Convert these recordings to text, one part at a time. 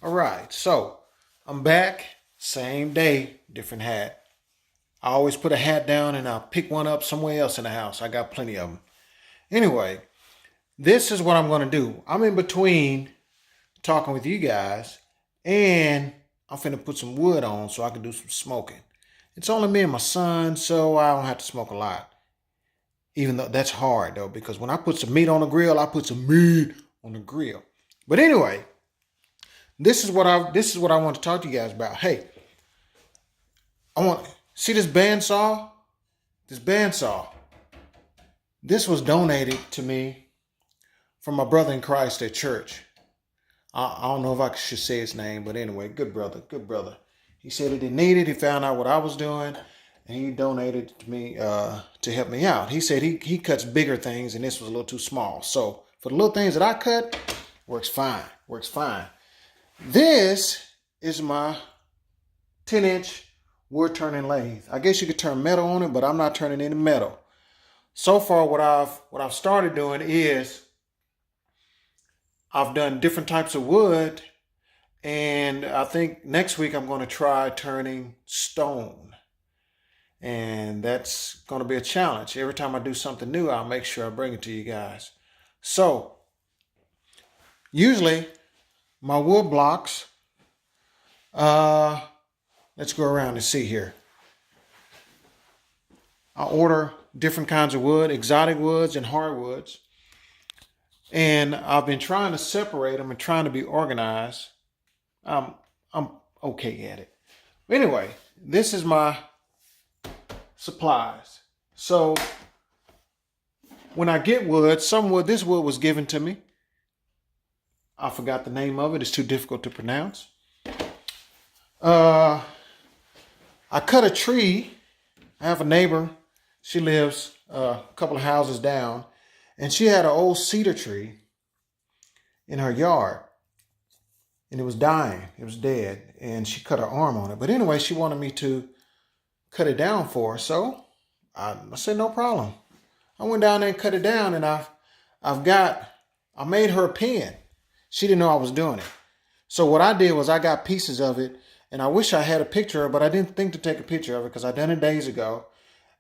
All right, so I'm back. Same day, different hat. I always put a hat down and I'll pick one up somewhere else in the house. I got plenty of them. Anyway, this is what I'm going to do. I'm in between talking with you guys and I'm finna put some wood on so I can do some smoking. It's only me and my son, so I don't have to smoke a lot. Even though that's hard though, because when I put some meat on the grill, I put some meat on the grill. But anyway, this is what I want to talk to you guys about. Hey, I want see this bandsaw? This bandsaw. This was donated to me from my brother in Christ at church. I don't know if I should say his name, but anyway, good brother, good brother. He said he didn't need it. He found out what I was doing, and he donated it to me to help me out. He said he cuts bigger things, and this was a little too small. So for the little things that I cut, works fine. Works fine. This is my 10-inch wood turning lathe. I guess you could turn metal on it, but I'm not turning any metal. So far, what I've started doing is I've done different types of wood, and I think next week I'm going to try turning stone. And that's going to be a challenge. Every time I do something new, I'll make sure I bring it to you guys. So, usually my wood blocks, let's go around and see here. I order different kinds of wood, exotic woods and hardwoods. And I've been trying to separate them and trying to be organized. I'm okay at it. Anyway, this is my supplies. So when I get wood, this wood was given to me. I forgot the name of it. It's too difficult to pronounce. I cut a tree. I have a neighbor. She lives a couple of houses down. And she had an old cedar tree in her yard. And it was dying. It was dead. And she cut her arm on it. But anyway, she wanted me to cut it down for her. So I said, no problem. I went down there and cut it down. And I made her a pen. She didn't know I was doing it. So what I did was I got pieces of it. And I wish I had a picture of it, but I didn't think to take a picture of it because I done it days ago.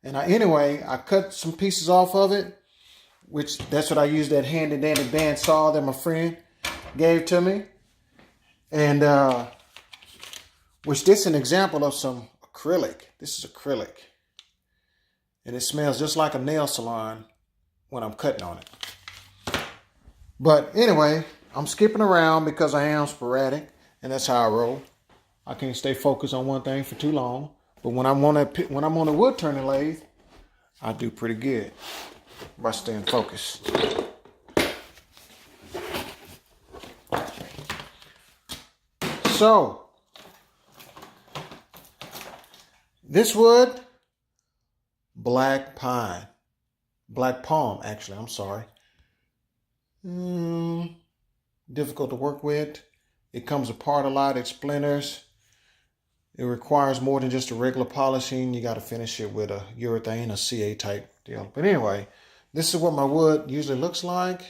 And I cut some pieces off of it. Which that's what I used, that handy dandy bandsaw that my friend gave to me. And which this is an example of some acrylic. This is acrylic. And it smells just like a nail salon when I'm cutting on it. But anyway, I'm skipping around because I am sporadic. And that's how I roll. I can't stay focused on one thing for too long. But when I'm on a wood turning lathe, I do pretty good by staying focused. So, this wood, black pine. Black palm, actually, I'm sorry. Difficult to work with. It comes apart a lot, it splinters. It requires more than just a regular polishing. You got to finish it with a urethane, a CA type deal. But anyway, this is what my wood usually looks like.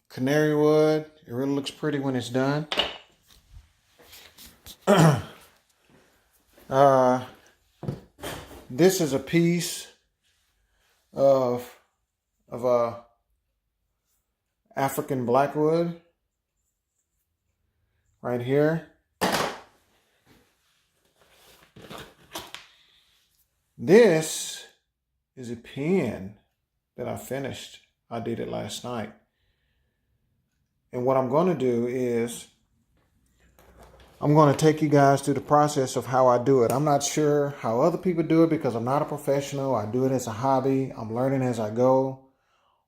Canary wood. It really looks pretty when it's done. This is a piece of African blackwood right here. This is a pen that I finished. I did it last night. And what I'm going to do is I'm going to take you guys through the process of how I do it. I'm not sure how other people do it because I'm not a professional. I do it as a hobby. I'm learning as I go.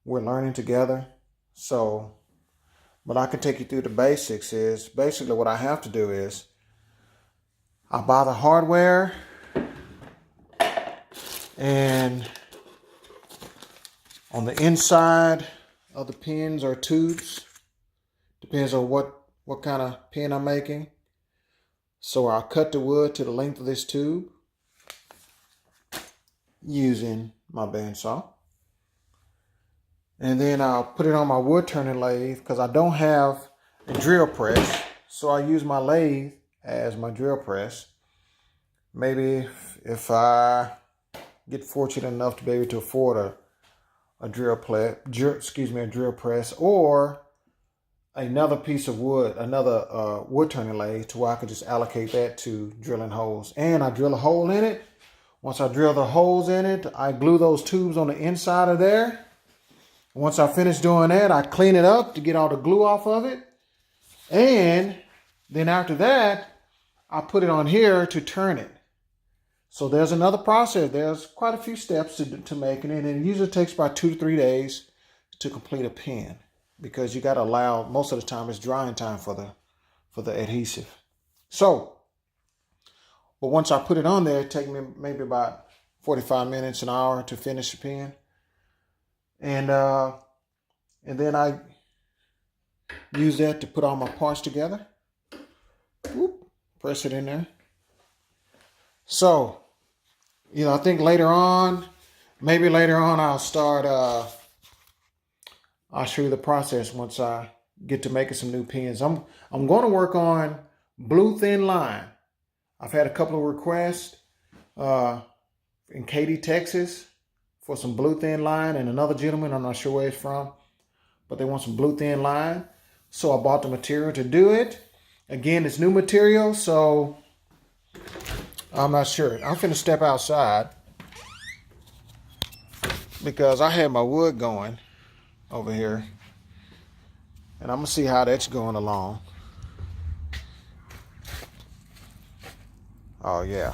We're learning together. So, but I can take you through the basics. Is basically what I have to do is I buy the hardware and on the inside of the pins or tubes, depends on what kind of pin I'm making. So I'll cut the wood to the length of this tube using my bandsaw. And then I'll put it on my wood turning lathe because I don't have a drill press. So I use my lathe as my drill press. Maybe if I get fortunate enough to be able to afford a drill press, or another piece of wood, another wood turning lathe, to where I could just allocate that to drilling holes. And I drill a hole in it. Once I drill the holes in it, I glue those tubes on the inside of there. Once I finish doing that, I clean it up to get all the glue off of it. And then after that, I put it on here to turn it. So there's another process. There's quite a few steps to making it. And it usually takes about 2 to 3 days to complete a pin, because you got to allow, most of the time it's drying time for the adhesive. So, but once I put it on there, it takes me maybe about 45 minutes, an hour to finish the pin. And then I use that to put all my parts together. Whoop, press it in there. So, I think maybe later on I'll start, I'll show you the process once I get to making some new pins. I'm going to work on blue thin line. I've had a couple of requests in Katy, Texas, for some blue thin line, and another gentleman, I'm not sure where it's from, but they want some blue thin line. So I bought the material to do it. Again, it's new material, so I'm not sure. I'm finna step outside because I had my wood going over here, and I'm gonna see how that's going along. Oh yeah,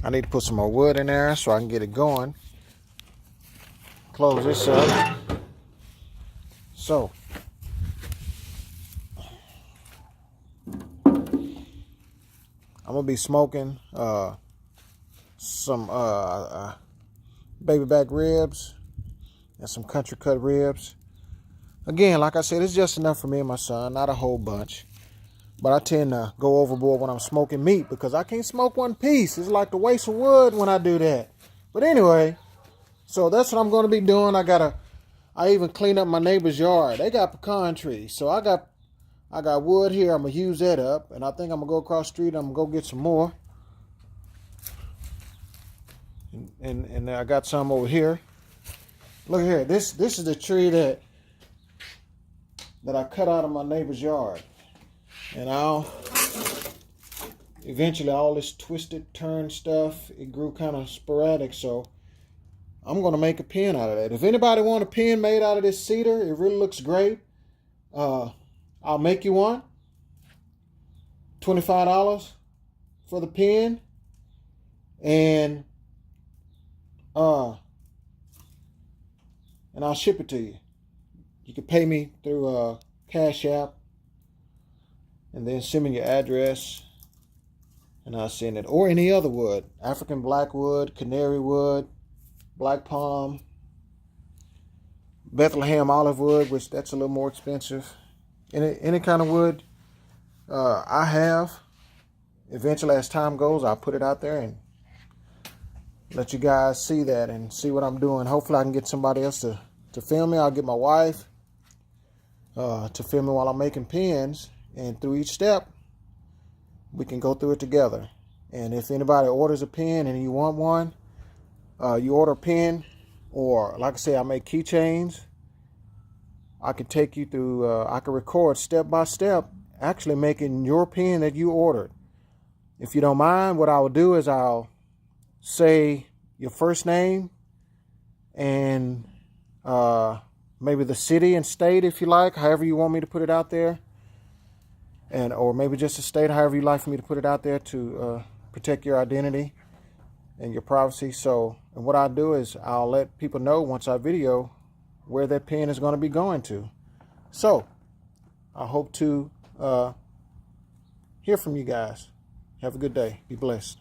I need to put some more wood in there so I can get it going. Close this up. So I'm gonna be smoking some baby back ribs and some country cut ribs. Again, like I said, it's just enough for me and my son, not a whole bunch. But I tend to go overboard when I'm smoking meat because I can't smoke one piece. It's like the waste of wood when I do that. But anyway, so that's what I'm going to be doing. I even cleaned up my neighbor's yard. They got pecan trees. So I got wood here. I'm going to use that up. And I think I'm going to go across the street. I'm going to go get some more. And I got some over here. Look here. This is the tree that I cut out of my neighbor's yard. And eventually all this twisted turn stuff, it grew kind of sporadic. So I'm going to make a pin out of that. If anybody want a pin made out of this cedar, it really looks great. I'll make you one. $25 for the pin. And I'll ship it to you. You can pay me through Cash App, and then send me your address, and I'll send it. Or any other wood. African blackwood, canary wood, black palm, Bethlehem olive wood, which that's a little more expensive. Any kind of wood I have. Eventually, as time goes, I'll put it out there and let you guys see that and see what I'm doing. Hopefully, I can get somebody else to film me. I'll get my wife to film me while I'm making pins. And through each step, we can go through it together. And if anybody orders a pen and you want one, you order a pen, or like I say, I make keychains. I can take you through, I can record step by step, actually making your pen that you ordered. If you don't mind, what I will do is I'll say your first name and maybe the city and state, if you like, however you want me to put it out there. Or maybe just a state, however you like for me to put it out there to protect your identity and your privacy. So, and what I'll do is I'll let people know once I video where that pen is going to be going to. So, I hope to hear from you guys. Have a good day. Be blessed.